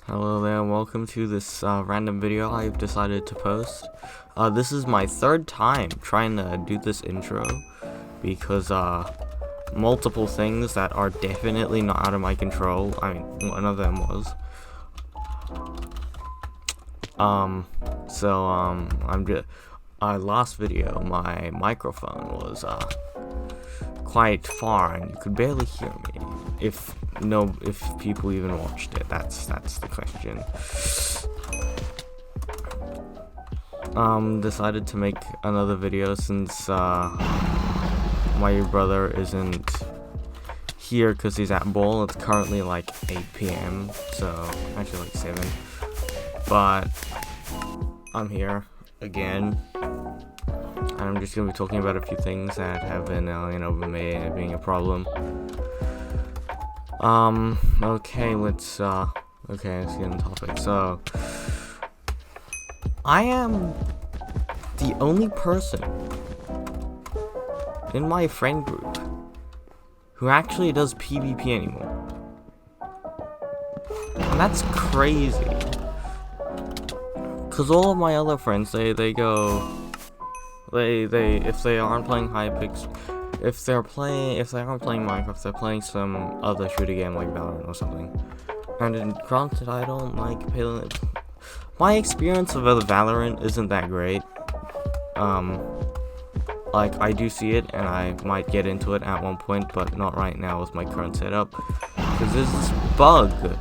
Hello there, and welcome to this random video I've decided to post. This is my third time trying to do this intro because multiple things that are definitely not out of my control. I mean, one of them was. Last video my microphone was quite far and you could barely hear me. If people even watched it, that's the question. Decided to make another video since my brother isn't here because he's at ball. It's currently like 8 p.m. so actually like 7, but I'm here again. I'm just gonna be talking about a few things that have been, being a problem. Okay, let's get on topic. So, I am the only person in my friend group who actually does PvP anymore. And that's crazy. Cause all of my other friends, they if they aren't playing Hypixel, if they aren't playing Minecraft, they're playing some other shooter game like Valorant or something. And granted, I don't like my experience of other Valorant isn't that great. Like I do see it, and I might get into it at one point, but not right now with my current setup. Because there's this bug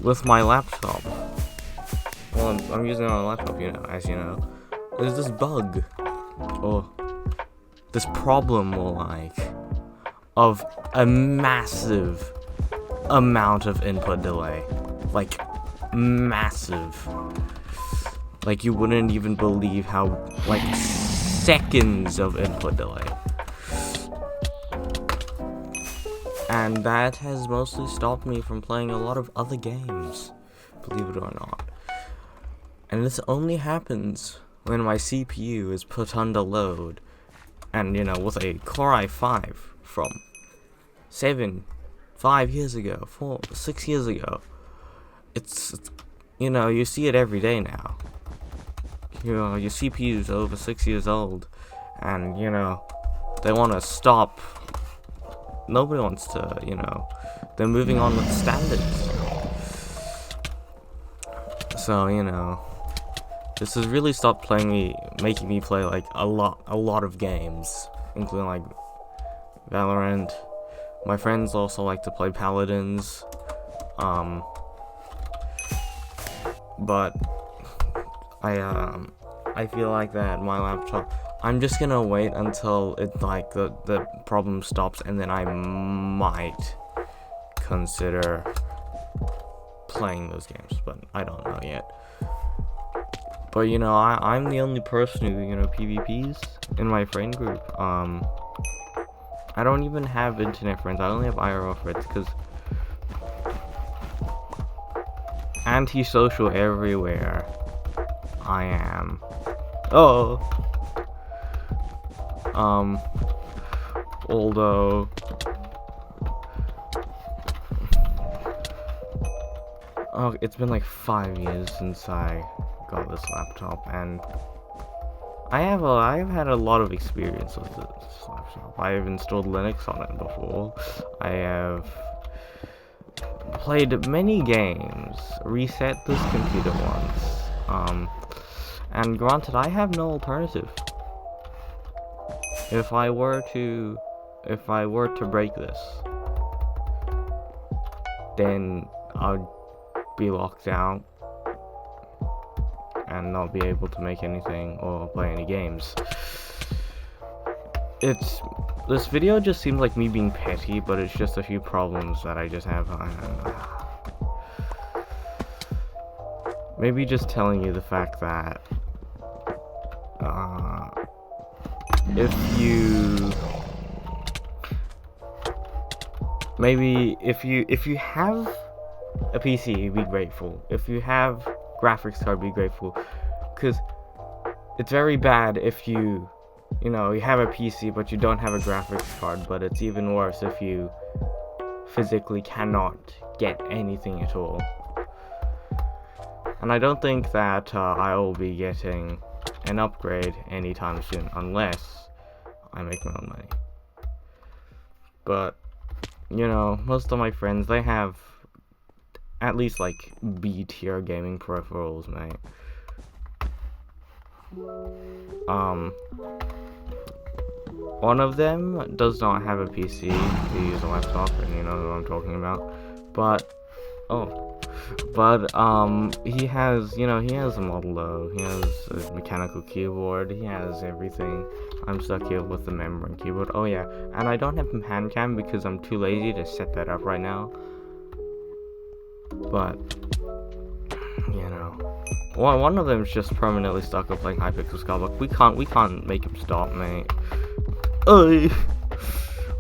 with my laptop. Well, I'm using it on a laptop, as you know. There's this bug, or this problem, of a massive amount of input delay. Like, massive. Like, you wouldn't even believe how, seconds of input delay. And that has mostly stopped me from playing a lot of other games, believe it or not. And this only happens when my CPU is put under load, and with a Core i5 from 5 years ago, 6 years ago. It's you see it every day now. Your CPU is over 6 years old, and they want to stop. Nobody wants to, they're moving on with standards. So this has really stopped making me play a lot of games, including Valorant. My friends also like to play Paladins, but I feel like that my laptop. I'm just gonna wait until it the problem stops, and then I might consider playing those games, but I don't know yet. But I'm the only person who PvPs in my friend group. I don't even have internet friends. I only have IRL friends because antisocial everywhere I am. Although it's been 5 years since I got this laptop, and I've had a lot of experience with this laptop. I've installed Linux on it before. I have played many games, reset this computer once, and granted, I have no alternative. If I were to break this, then I'd be locked out and not be able to make anything or play any games. This video just seems like me being petty, but it's just a few problems that I just have. Maybe just telling you the fact that if you have a PC, be grateful. If you have graphics card, be grateful, because it's very bad if you have a PC but you don't have a graphics card. But it's even worse if you physically cannot get anything at all. And I don't think that I will be getting an upgrade anytime soon, unless I make my own money. But, you know, most of my friends, they have at least, like, B-tier gaming peripherals, mate. One of them does not have a PC, they use a laptop, and you know what I'm talking about. But, he has, you know, he has a model though, he has a mechanical keyboard, he has everything. I'm stuck here with the membrane keyboard. Oh yeah, and I don't have a hand cam because I'm too lazy to set that up right now. But, you know, one of them is just permanently stuck up playing Hypixel Skyblock. We can't make him stop, mate.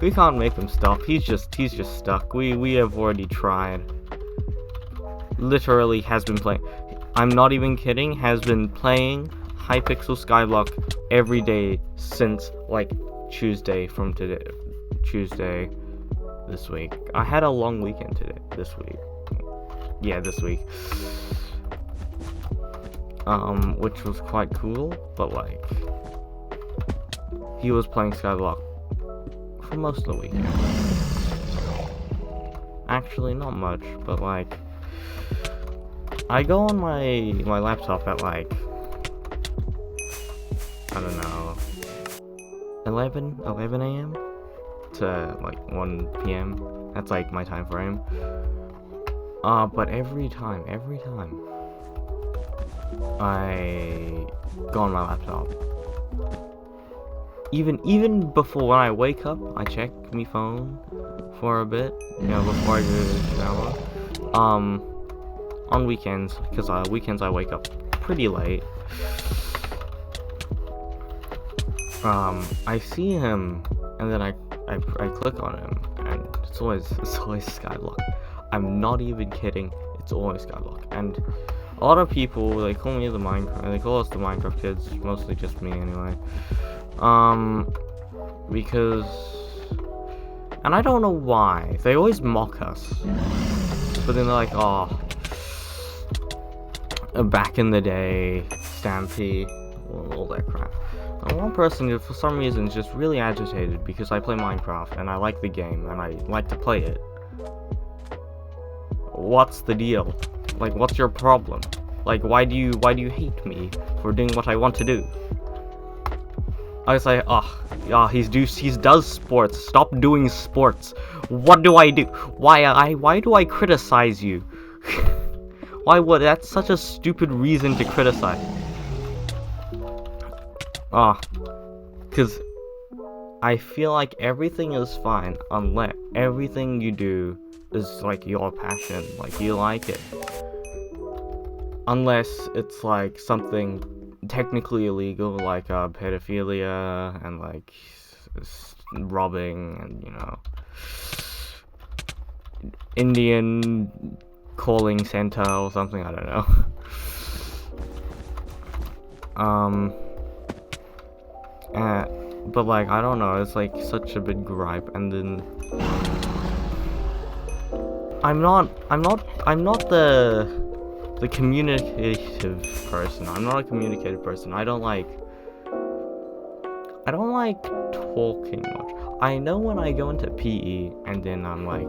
We can't make him stop. He's just stuck. We have already tried. Literally has been playing. I'm not even kidding. Has been playing Hypixel Skyblock every day since like Tuesday this week. I had a long weekend this week. Yeah, this week. Which was quite cool, but like, he was playing Skyblock for most of the weekend. Actually, not much, but like, I go on my laptop at like, I don't know, 11 a.m. to like 1 p.m. That's like my time frame. But every time I go on my laptop, even before when I wake up, I check my phone for a bit, you know, before I go to the shower. On weekends, because weekends I wake up pretty late. I see him, and then I click on him, and it's always Skyblock. I'm not even kidding. It's always Skyblock. And a lot of people, they call me the Minecraft. They call us the Minecraft kids. Mostly just me, anyway. Because, and I don't know why. They always mock us. But then they're like, oh, back in the day, Stampy, all that crap. And one person, for some reason, is just really agitated because I play Minecraft and I like the game and I like to play it. What's the deal? Like, what's your problem? Like, why do you hate me for doing what I want to do? I was like, he does sports. Stop doing sports. What do I do? Why do I criticize you? Why would that's such a stupid reason to criticize? Because I feel like everything is fine unless everything you do is like your passion, like you like it. Unless it's like something technically illegal, like pedophilia and like robbing and, you know, Indian calling center or something, I don't know. But like, I don't know, it's like such a big gripe. And then I'm not the communicative person. I'm not a communicative person. I don't like talking much. I know when I go into PE and then I'm like,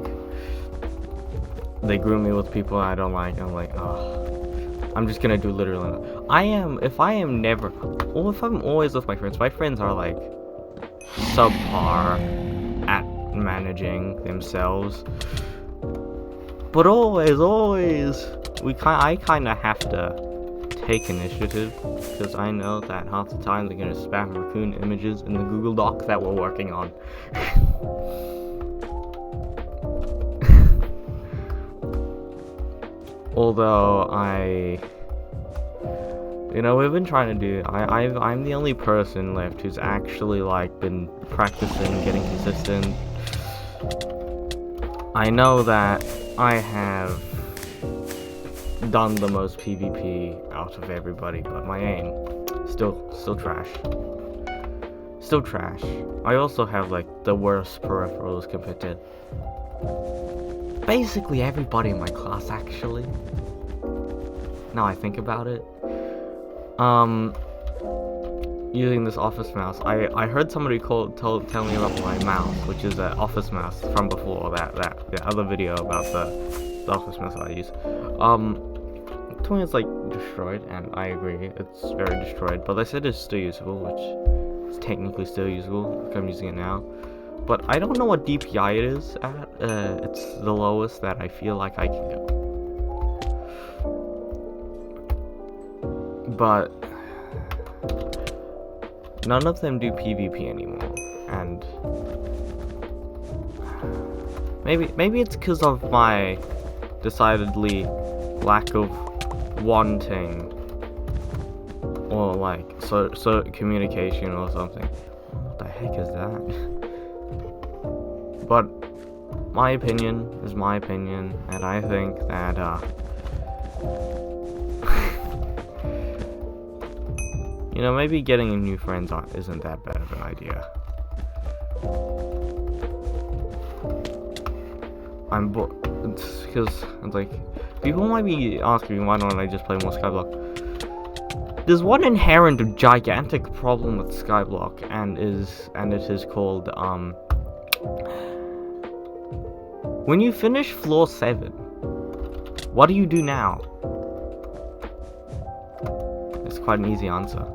they group me with people I don't like, I'm like, I'm just gonna do literally nothing. If I'm always with my friends are like subpar at managing themselves. But always, I kind of have to take initiative, because I know that half the time they're gonna spam raccoon images in the Google Doc that we're working on. Although we've been trying to do. I'm the only person left who's actually like been practicing, getting consistent. I know that I have done the most PvP out of everybody, but my aim still trash. Still trash. I also have like the worst peripherals compared to basically everybody in my class, actually. Now I think about it. Using this office mouse. I heard somebody tell me about my mouse, which is an office mouse from before the other video about the office mouse I use. Told me it's like destroyed, and I agree, it's very destroyed. But they said it's still usable, which is technically still usable. Like I'm using it now. But I don't know what DPI it is at. It's the lowest that I feel like I can go. But none of them do PvP anymore, and maybe it's because of my decidedly lack of wanting, or like so communication or something. What the heck is that? But my opinion is my opinion, and I think that you know, maybe getting new friends isn't that bad of an idea. I'm bored, because it's like, people might be asking why don't I just play more skyblock. There's one inherent gigantic problem with skyblock, and it is called when you finish floor 7, what do you do now? It's quite an easy answer.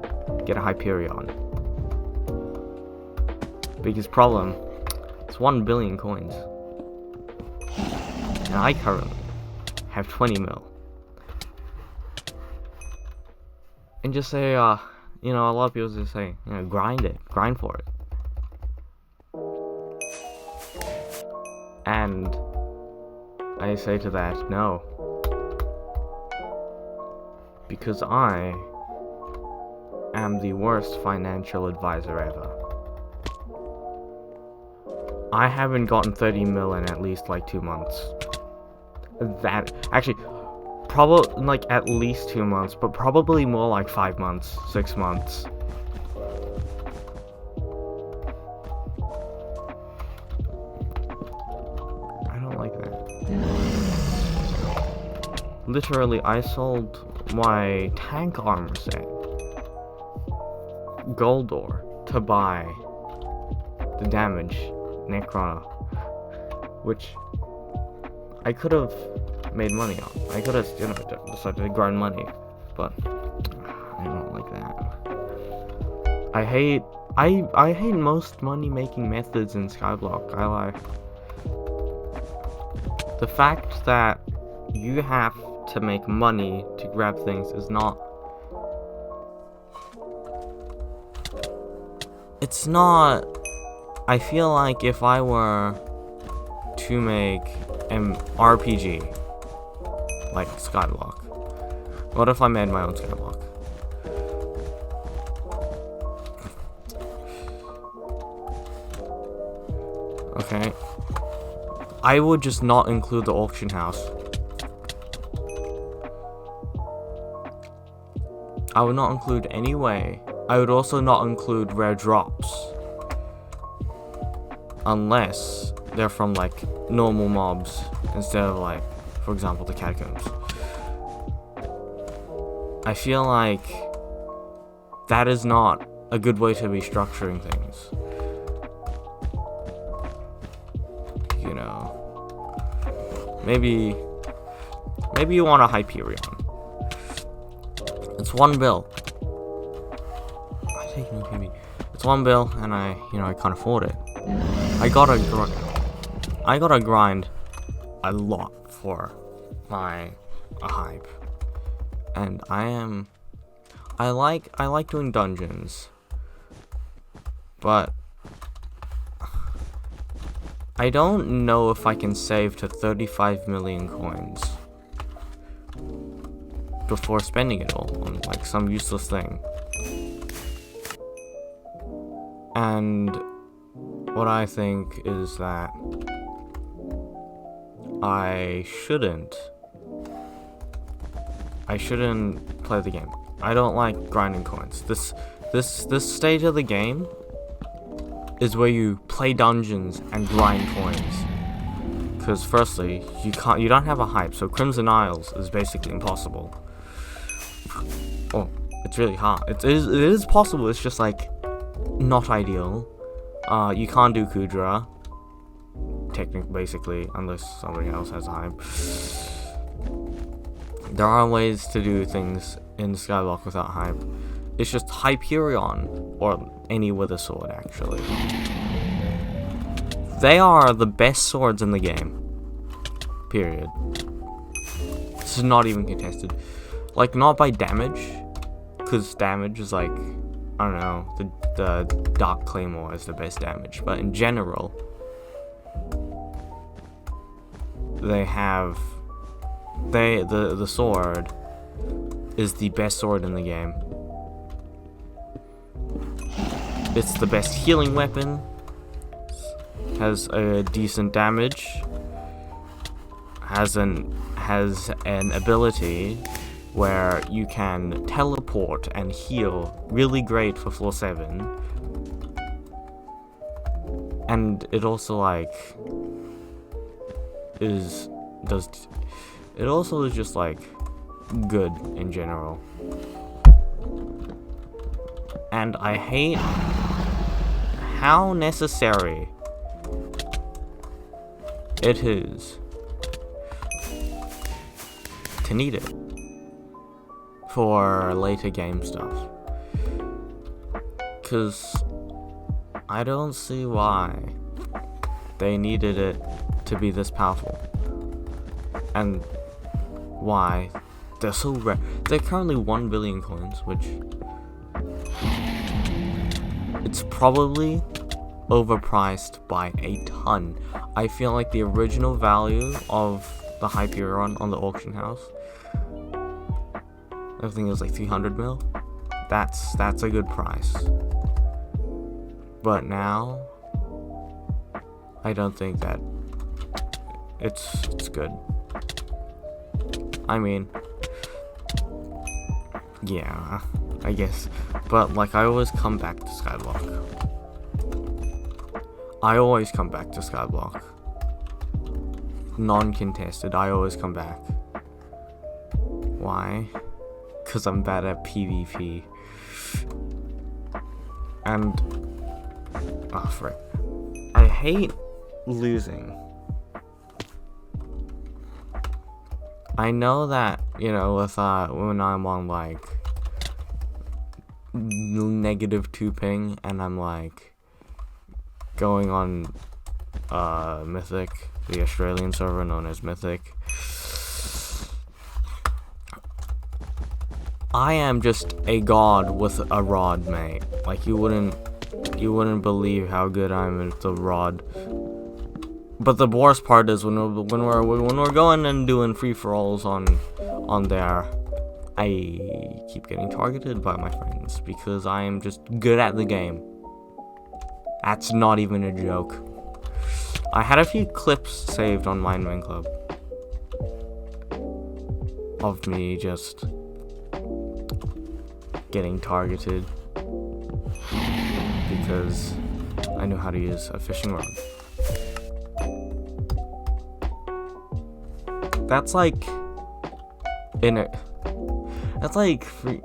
Get a Hyperion. Biggest problem, it's 1 billion coins. And I currently have 20 mil. And just say, you know, a lot of people just say, you know, grind for it. And I say to that, no. Because I am the worst financial advisor ever. I haven't gotten 30 mil in at least like 2 months. That, actually, probably like at least 2 months, but probably more like 5 months, 6 months. Literally, I sold my tank armor set, Goldor, to buy the damage Necrona, which I could have made money on. I could have, you know, decided to grind money, but I don't like that. I hate most money making methods in skyblock. I like the fact that you have to make money to grab things is not. It's not. I feel like if I were to make an RPG like skyblock, what if I made my own skyblock? Okay, I would just not include the auction house. I would not include any way. I would also not include rare drops. Unless they're from like normal mobs instead of like, for example, the catacombs. I feel like that is not a good way to be structuring things. You know, maybe you want a Hyperion. It's 1 bill. I take no TV. It's 1 bill, and I can't afford it. I gotta grind a lot for my hype, and I like doing dungeons, but I don't know if I can save to 35 million coins before spending it all on like some useless thing. And what I think is that I shouldn't play the game. I don't like grinding coins. This stage of the game is where you play dungeons and grind coins. Because firstly, you don't have a hype, so Crimson Isles is basically impossible. Oh, it's really hard. It is possible, it's just like not ideal. You can't do Kudra, technically, basically, unless somebody else has a hype. There are ways to do things in Skyblock without hype. It's just Hyperion, or any Wither Sword, actually. They are the best swords in the game. Period. This is not even contested. Like, not by damage, because damage is like, I don't know, the Dark Claymore is the best damage, but in general, the sword is the best sword in the game. It's the best healing weapon, has a decent damage, has an ability where you can teleport and heal really great for floor 7. And it also like it also is just like good in general. And I hate how necessary it is to need it for later game stuff. Cause I don't see why they needed it to be this powerful. And why they're so rare. They're currently 1 billion coins, which it's probably overpriced by a ton. I feel like the original value of the Hyperion on the auction house, I think it was like 300 mil. That's a good price. But now, I don't think that it's good. I mean, yeah, I guess. But like, I always come back to Skyblock. Non-contested, I always come back. Why? Because I'm bad at PvP. And oh frick, I hate losing. I know that, you know, with when I'm on like -2 ping and I'm like going on Mythic, the Australian server known as Mythic, I am just a god with a rod, mate. Like, you wouldn't believe how good I am with the rod. But the worst part is when we're going and doing free-for-alls on there, I keep getting targeted by my friends because I am just good at the game. That's not even a joke. I had a few clips saved on my main club of me just getting targeted because I know how to use a fishing rod. That's like free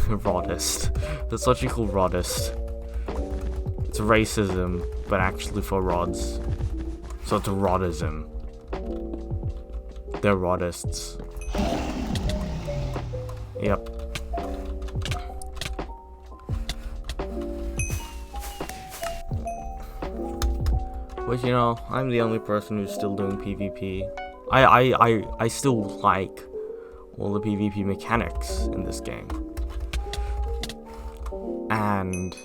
rodist. That's what you call rodist. It's racism, but actually for rods. So it's rodism. They're rodists. Yep. But you know, I'm the only person who's still doing PvP. I still like all the PvP mechanics in this game. And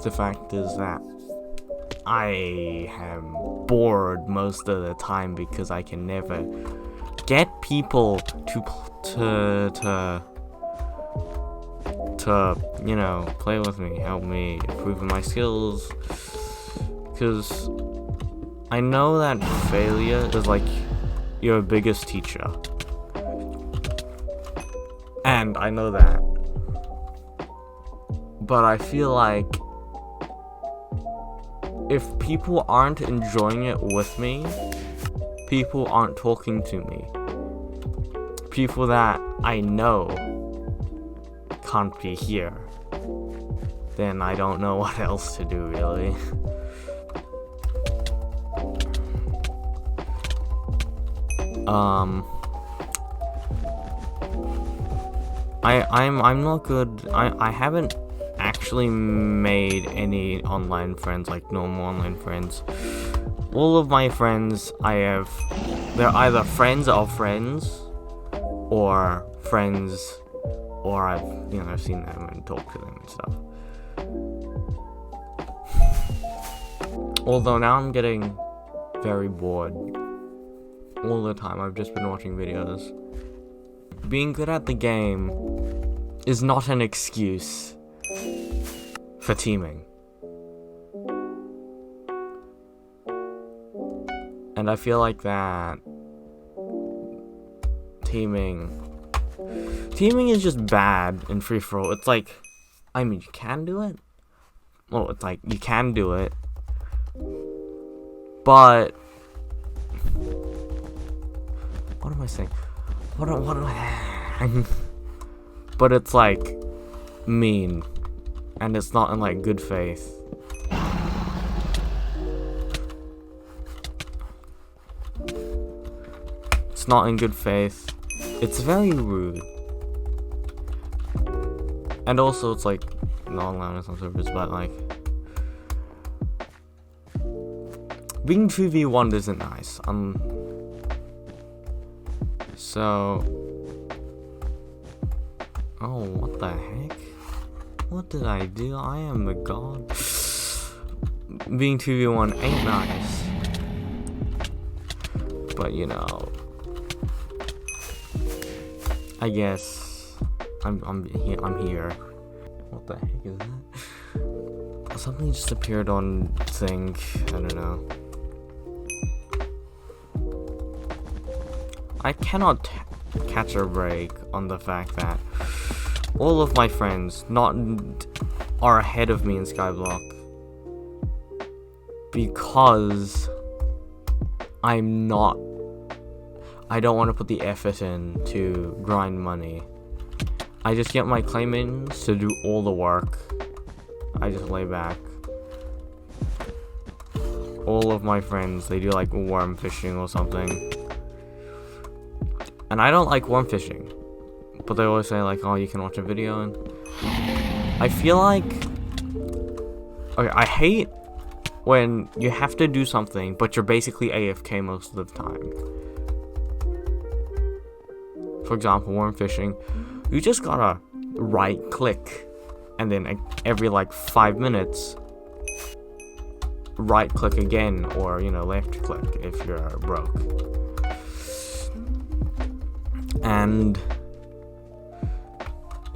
the fact is that I am bored most of the time because I can never get people to you know, play with me, help me improve my skills. Because I know that failure is like your biggest teacher. And I know that. But I feel like if people aren't enjoying it with me, people aren't talking to me, people that I know can't be here, then I don't know what else to do, really. I'm not good. I haven't actually made any online friends, like normal online friends. All of my friends they're either friends of friends, or friends, or I've seen them and talked to them and stuff. Although now I'm getting very bored all the time. I've just been watching videos. Being good at the game is not an excuse for teaming. And I feel like that teaming is just bad in free-for-all. It's like, I mean, you can do it. Well, it's like, you can do it. But what am I saying? What am I? But it's like mean, and it's not in like good faith. It's not in good faith. It's very rude. And also, it's like not allowed on some servers, but like being 2v1 isn't nice. So, oh, what the heck? What did I do? I am the god. Being 2v1 ain't nice. But you know, I guess I'm here. What the heck is that? Something just appeared on thing. I don't know. I cannot catch a break on the fact that all of my friends are ahead of me in skyblock because I don't want to put the effort in to grind money. I just get my claimants to do all the work. I just lay back. All of my friends, they do like worm fishing or something. And I don't like worm fishing, but they always say like, oh, you can watch a video, and I feel like, okay, I hate when you have to do something, but you're basically AFK most of the time. For example, worm fishing, you just gotta right click, and then every like 5 minutes, right click again, or left click if you're broke. And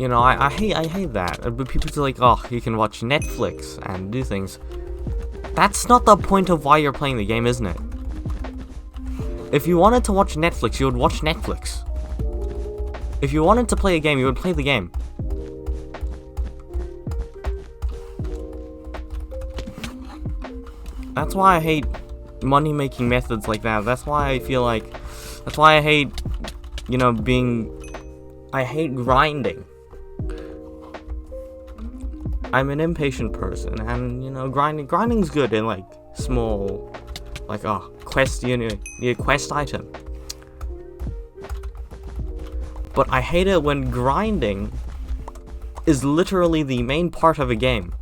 I hate that. But people say like, oh, you can watch Netflix and do things. That's not the point of why you're playing the game, isn't it? If you wanted to watch Netflix, you would watch Netflix. If you wanted to play a game, you would play the game. That's why I hate money-making methods like that. That's why I feel like, that's why I hate I hate grinding. I'm an impatient person, and grinding's good in like small, like quest, you need a quest item. But I hate it when grinding is literally the main part of a game.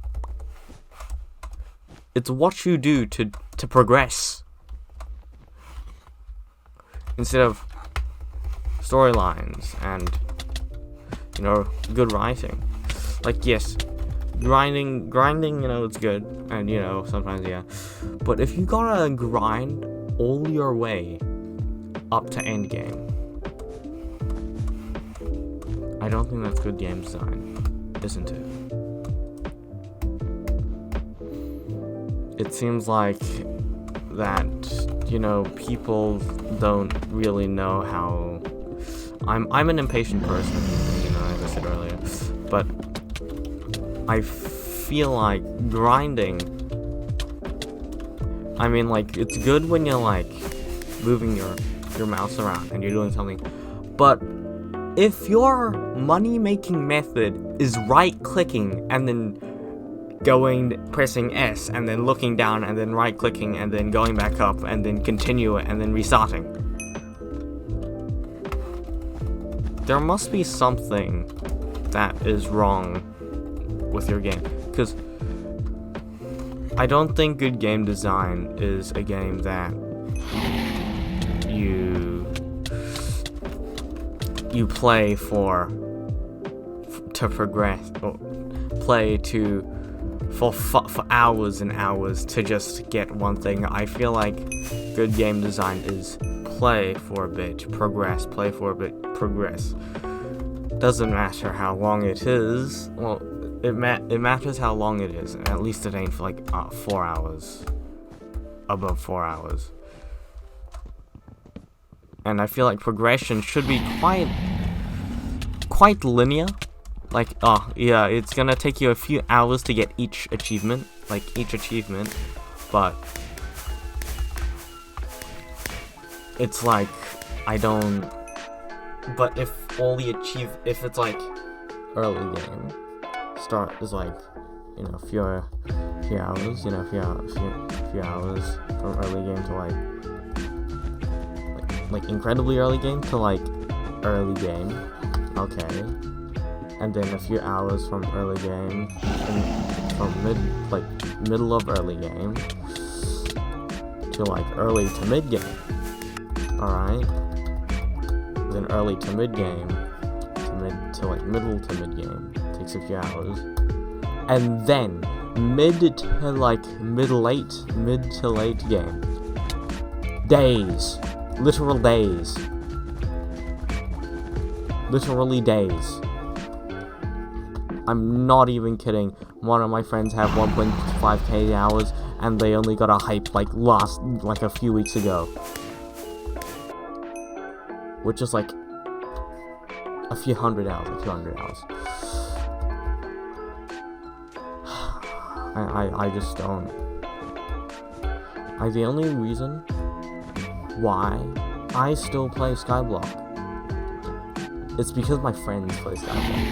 It's what you do to progress, instead of storylines and good writing. Like, yes, grinding it's good, and sometimes, yeah, but if you gotta grind all your way up to end game, I don't think that's good game design, isn't it? It seems like that people don't really know how. I'm an impatient person, as I said earlier, but I feel like grinding I mean, like, it's good when you're, like, moving your mouse around and you're doing something. But if your money-making method is right-clicking and then pressing S and then looking down and then right-clicking and then going back up and then continue it and then restarting, there must be something that is wrong with your game. Because I don't think good game design is a game that you play to progress, or play for hours and hours to just get one thing. I feel like good game design is play for a bit, progress, play for a bit, progress. Doesn't matter how long it is. Well, it matters how long it is, and at least it ain't for like 4 hours, above 4 hours. And I feel like progression should be quite linear. Like, yeah, it's gonna take you a few hours to get each achievement, but it's like, but if it's like early game, start is like, a few hours, few hours from early game to like incredibly early game to like early game, okay, and then a few hours from early game and from middle of early game to like early to mid game, alright, then early to mid game to like middle to mid game takes a few hours, and then mid to late game, days. Literal days. Literally days. I'm not even kidding. One of my friends have 1.5k hours, and they only got a hype like a few weeks ago. Which is like a few hundred hours. I just don't. The only reason why I still play Skyblock, it's because my friends play Skyblock,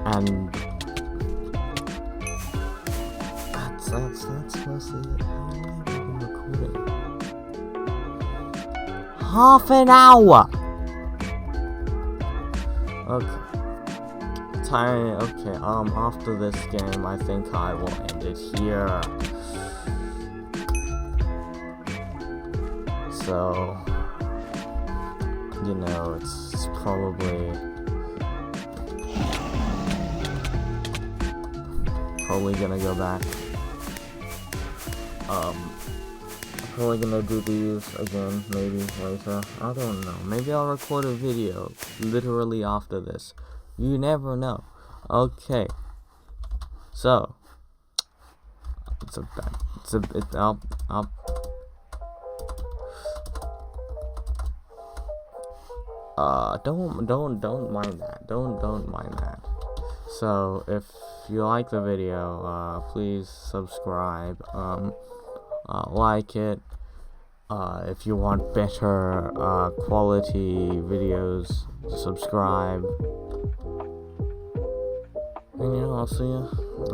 and that's mostly it. How long have I been recording? Half an hour. Okay. Okay. After this game, I think I will end it here. So, it's probably gonna go back. Probably gonna do these again, maybe later. I don't know. Maybe I'll record a video literally after this. You never know. Okay. So, don't mind that. Don't mind that. So if you like the video, please subscribe. Like it. If you want better quality videos, subscribe. And I'll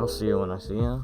see you when I see you.